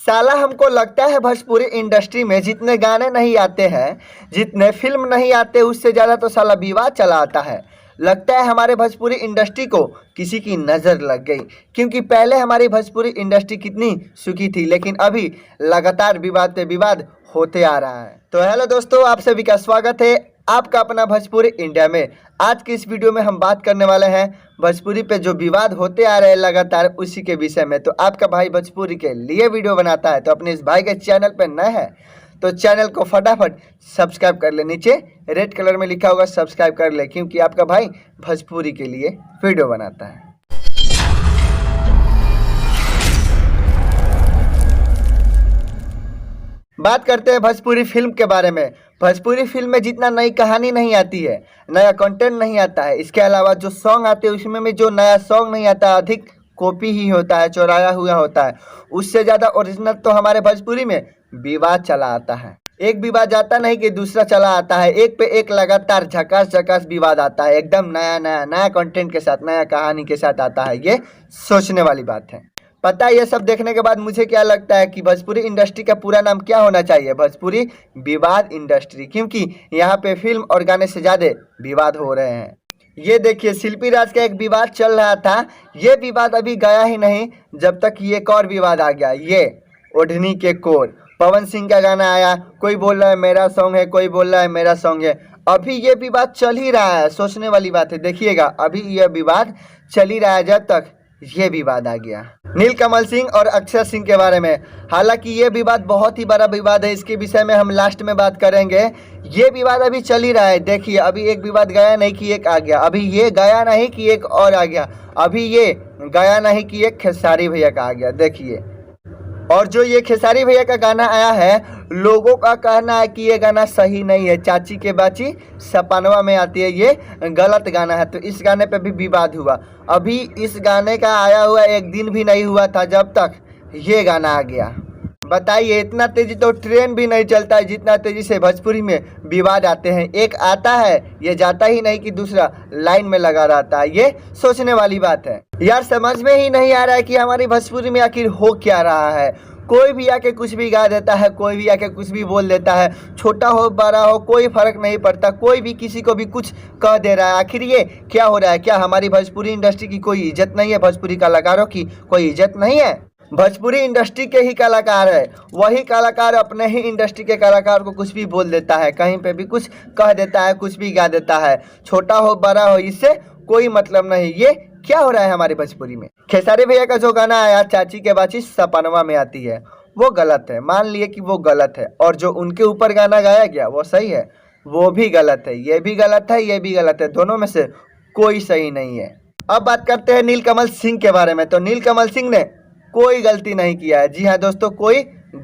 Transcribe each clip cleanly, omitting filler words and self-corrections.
साला हमको लगता है भोजपुरी इंडस्ट्री में जितने गाने नहीं आते हैं, जितने फिल्म नहीं आते, उससे ज़्यादा तो साला विवाद चला आता है। लगता है हमारे भोजपुरी इंडस्ट्री को किसी की नज़र लग गई, क्योंकि पहले हमारी भोजपुरी इंडस्ट्री कितनी सुखी थी, लेकिन अभी लगातार विवाद पे विवाद होते आ रहा है। तो हेलो दोस्तों, आप सभी का स्वागत है आपका अपना भोजपुरी इंडिया में। आज की इस वीडियो में हम बात करने वाले हैं भोजपुरी पे जो विवाद होते आ रहे हैं लगातार, उसी के विषय में। तो आपका भाई भोजपुरी के लिए वीडियो बनाता है, तो अपने इस भाई के चैनल पे नए हैं तो चैनल को फटाफट सब्सक्राइब कर ले। नीचे रेड कलर में लिखा होगा सब्सक्राइब कर ले, क्योंकि आपका भाई भोजपुरी के लिए वीडियो बनाता है। बात करते हैं भोजपुरी फिल्म के बारे में। भोजपुरी फिल्म में जितना नई कहानी नहीं आती है, नया कंटेंट नहीं आता है, इसके अलावा जो सॉन्ग आते हैं उसमें में जो नया सॉन्ग नहीं आता, अधिक कॉपी ही होता है, चौराया हुआ होता है। उससे ज़्यादा ओरिजिनल तो हमारे भोजपुरी में विवाद चला आता है। एक विवाद जाता नहीं कि दूसरा चला आता है, एक पे एक लगातार झकास झकास विवाद आता है, एकदम नया कंटेंट के साथ, नया कहानी के साथ आता है। ये सोचने वाली बात है। पता है, ये सब देखने के बाद मुझे क्या लगता है कि भोजपुरी इंडस्ट्री का पूरा नाम क्या होना चाहिए? भोजपुरी विवाद इंडस्ट्री, क्योंकि यहाँ पे फिल्म और गाने से ज़्यादा विवाद हो रहे हैं। ये देखिए, शिल्पी राज का एक विवाद चल रहा था, ये विवाद अभी गया ही नहीं जब तक ये एक और विवाद आ गया। ये ओढ़नी के कोर, पवन सिंह का गाना आया, कोई बोल रहा है मेरा सॉन्ग है, कोई बोल रहा है मेरा सॉन्ग है। अभी ये विवाद चल ही रहा है। सोचने वाली बात है। देखिएगा, अभी ये विवाद चल ही रहा है जब तक ये विवाद आ गया। नीलकमल सिंह और अक्षय सिंह के बारे में, हालांकि ये विवाद बहुत ही बड़ा विवाद है, इसके विषय में हम लास्ट में बात करेंगे। ये विवाद अभी चल ही रहा है। देखिए, अभी एक विवाद गया नहीं कि एक आ गया, अभी ये गया नहीं कि एक और आ गया, अभी ये गया नहीं कि एक खेसारी भैया का आ गया। देखिए, और जो ये खेसारी भैया का गाना आया है, लोगों का कहना है कि ये गाना सही नहीं है, चाची के बाची सपनवा में आती है, ये गलत गाना है। तो इस गाने पे भी विवाद हुआ। अभी इस गाने का आया हुआ एक दिन भी नहीं हुआ था जब तक ये गाना आ गया। बताइए, इतना तेजी तो ट्रेन भी नहीं चलता है जितना तेजी से भोजपुरी में विवाद आते हैं। एक आता है, ये जाता ही नहीं कि दूसरा लाइन में लगा रहता है। ये सोचने वाली बात है यार। समझ में ही नहीं आ रहा है कि हमारी भोजपुरी में आखिर हो क्या रहा है। कोई भी आके कुछ भी गा देता है, कोई भी आके कुछ भी बोल देता है, छोटा हो बड़ा हो कोई फर्क नहीं पड़ता, कोई भी किसी को भी कुछ कह दे रहा है। आखिर ये क्या हो रहा है? क्या हमारी भोजपुरी इंडस्ट्री की कोई इज्जत नहीं है? भोजपुरी कलाकारों की कोई इज्जत नहीं है? भोजपुरी इंडस्ट्री के ही कलाकार है, वही कलाकार अपने ही इंडस्ट्री के कलाकार को कुछ भी बोल देता है, कहीं पे भी कुछ कह देता है, कुछ भी गा देता है, छोटा हो बड़ा हो, इससे कोई मतलब नहीं। ये क्या हो रहा है हमारी भोजपुरी में? खेसारी भैया का जो गाना आया, चाची के बाची सपनवा में आती है, वो गलत है। मान लिए कि वो गलत है, और जो उनके ऊपर गाना गाया गया वो सही है, वो भी गलत है। ये भी गलत है, ये भी गलत है, दोनों में से कोई सही नहीं है। अब बात करते हैं नीलकमल सिंह के बारे में। तो नीलकमल सिंह ने कोई गलती नहीं किया है। जी हाँ दोस्तों, कोई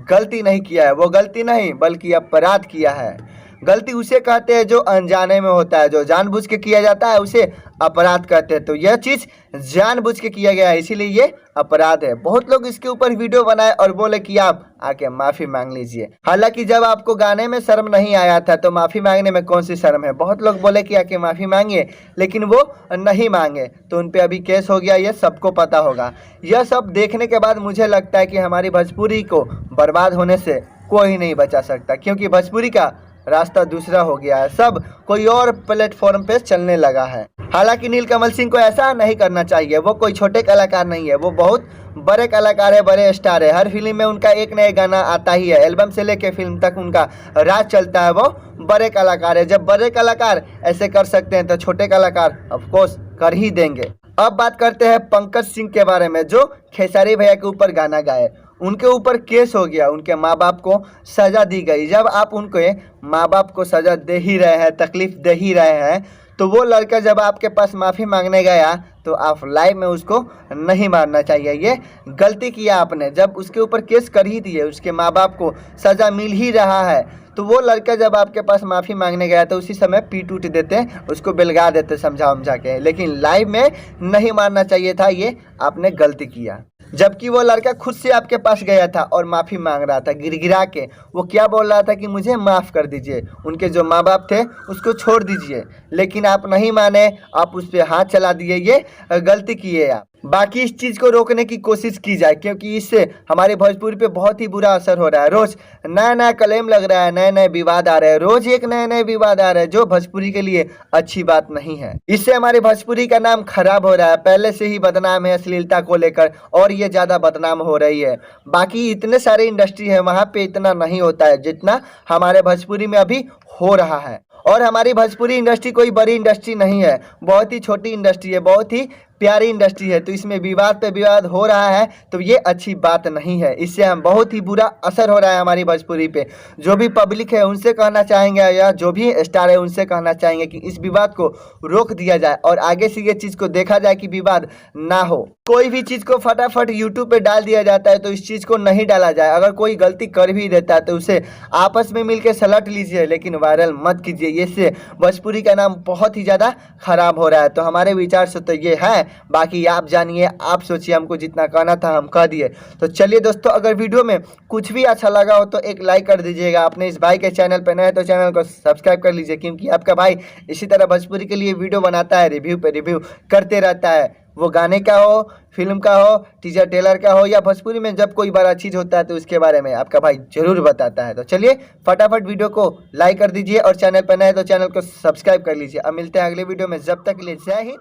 गलती नहीं किया है। वो गलती नहीं बल्कि अपराध किया है। गलती उसे कहते हैं जो अनजाने में होता है, जो जानबूझ के किया जाता है उसे अपराध कहते हैं। तो यह चीज़ जानबूझ के किया गया है, इसीलिए ये अपराध है। बहुत लोग इसके ऊपर वीडियो बनाए और बोले कि आप आके माफ़ी मांग लीजिए। हालांकि जब आपको गाने में शर्म नहीं आया था तो माफ़ी मांगने में कौन सी शर्म है? बहुत लोग बोले कि आके माफ़ी मांगिए, लेकिन वो नहीं मांगे, तो उन पर अभी केस हो गया। ये सबको पता होगा। यह सब देखने के बाद मुझे लगता है कि हमारी भोजपुरी को बर्बाद होने से कोई नहीं बचा सकता, क्योंकि भोजपुरी का रास्ता दूसरा हो गया है। सब कोई और प्लेटफॉर्म पे चलने लगा है। हालांकि नीलकमल सिंह को ऐसा नहीं करना चाहिए। वो कोई छोटे कलाकार नहीं है, वो बहुत बड़े कलाकार है, बड़े स्टार है। हर फिल्म में उनका एक नया गाना आता ही है, एल्बम से लेके फिल्म तक उनका राज चलता है। वो बड़े कलाकार है। जब बड़े कलाकार ऐसे कर सकते हैं तो छोटे कलाकार ऑफकोर्स कर ही देंगे। अब बात करते हैं पंकज सिंह के बारे में, जो खेसारी भैया के ऊपर गाना गाए। उनके ऊपर केस हो गया, उनके माँ बाप को सज़ा दी गई। जब आप उनके माँ बाप को सज़ा दे ही रहे हैं, तकलीफ़ दे ही रहे हैं, तो वो लड़का जब आपके पास माफ़ी मांगने गया तो आप लाइव में उसको नहीं मारना चाहिए। ये गलती किया आपने। जब उसके ऊपर केस कर ही दिए, उसके माँ बाप को सज़ा मिल ही रहा है, तो वो लड़का जब आपके पास माफ़ी मांगने गया तो उसी समय पीट उठ देते, उसको बेलगा देते समझा के, लेकिन लाइव में नहीं मारना चाहिए था। ये आपने गलती किया। जबकि वो लड़का खुद से आपके पास गया था और माफ़ी मांग रहा था गिड़गिड़ा के। वो क्या बोल रहा था कि मुझे माफ़ कर दीजिए, उनके जो माँ बाप थे उसको छोड़ दीजिए, लेकिन आप नहीं माने, आप उस पर हाथ चला दिए। ये गलती किए आप। बाकी इस चीज़ को रोकने की कोशिश की जाए, क्योंकि इससे हमारे भोजपुरी पे बहुत ही बुरा असर हो रहा है। रोज नया नया क्लेम लग रहा है, नए नए विवाद आ रहे हैं, रोज एक नए नए विवाद आ रहे हैं, जो भोजपुरी के लिए अच्छी बात नहीं है। इससे हमारे भोजपुरी का नाम खराब हो रहा है। पहले से ही बदनाम है अश्लीलता को लेकर, और ये ज़्यादा बदनाम हो रही है। बाकी इतने सारे इंडस्ट्री है, वहाँ पे इतना नहीं होता है जितना हमारे भोजपुरी में अभी हो रहा है। और हमारी भोजपुरी इंडस्ट्री कोई बड़ी इंडस्ट्री नहीं है, बहुत ही छोटी इंडस्ट्री है, बहुत ही प्यारी इंडस्ट्री है। तो इसमें विवाद पे विवाद हो रहा है, तो ये अच्छी बात नहीं है। इससे हम बहुत ही बुरा असर हो रहा है हमारी भोजपुरी पे। जो भी पब्लिक है उनसे कहना चाहेंगे, या जो भी स्टार है उनसे कहना चाहेंगे कि इस विवाद को रोक दिया जाए और आगे से ये चीज़ को देखा जाए कि विवाद ना हो। कोई भी चीज़ को फटाफट यूट्यूब पे डाल दिया जाता है, तो इस चीज़ को नहीं डाला जाए। अगर कोई गलती कर भी देता है तो उसे आपस में मिलकर सलट लीजिए, लेकिन वायरल मत कीजिए। इससे भोजपुरी का नाम बहुत ही ज़्यादा खराब हो रहा है। तो हमारे विचार से तो ये है, बाकी आप जानिए, आप सोचिए। हमको जितना कहना था हम कह दिए। तो चलिए दोस्तों, अगर वीडियो में कुछ भी अच्छा लगा हो तो एक लाइक कर दीजिएगा। अपने इस भाई के चैनल पर नए हैं तो चैनल को सब्सक्राइब कर लीजिए, क्योंकि आपका भाई इसी तरह भोजपुरी के लिए वीडियो बनाता है, रिव्यू पे रिव्यू करते रहता है। वो गाने का हो, फिल्म का हो, टीजर टेलर का हो, या भोजपुरी में जब कोई बड़ा चीज़ होता है तो उसके बारे में आपका भाई जरूर बताता है। तो चलिए फटाफट वीडियो को लाइक कर दीजिए, और चैनल पर नए हैं तो चैनल को सब्सक्राइब कर लीजिए। अब मिलते हैं अगले वीडियो में, जब तक के लिए जय हिंद,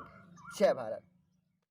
जय भारत।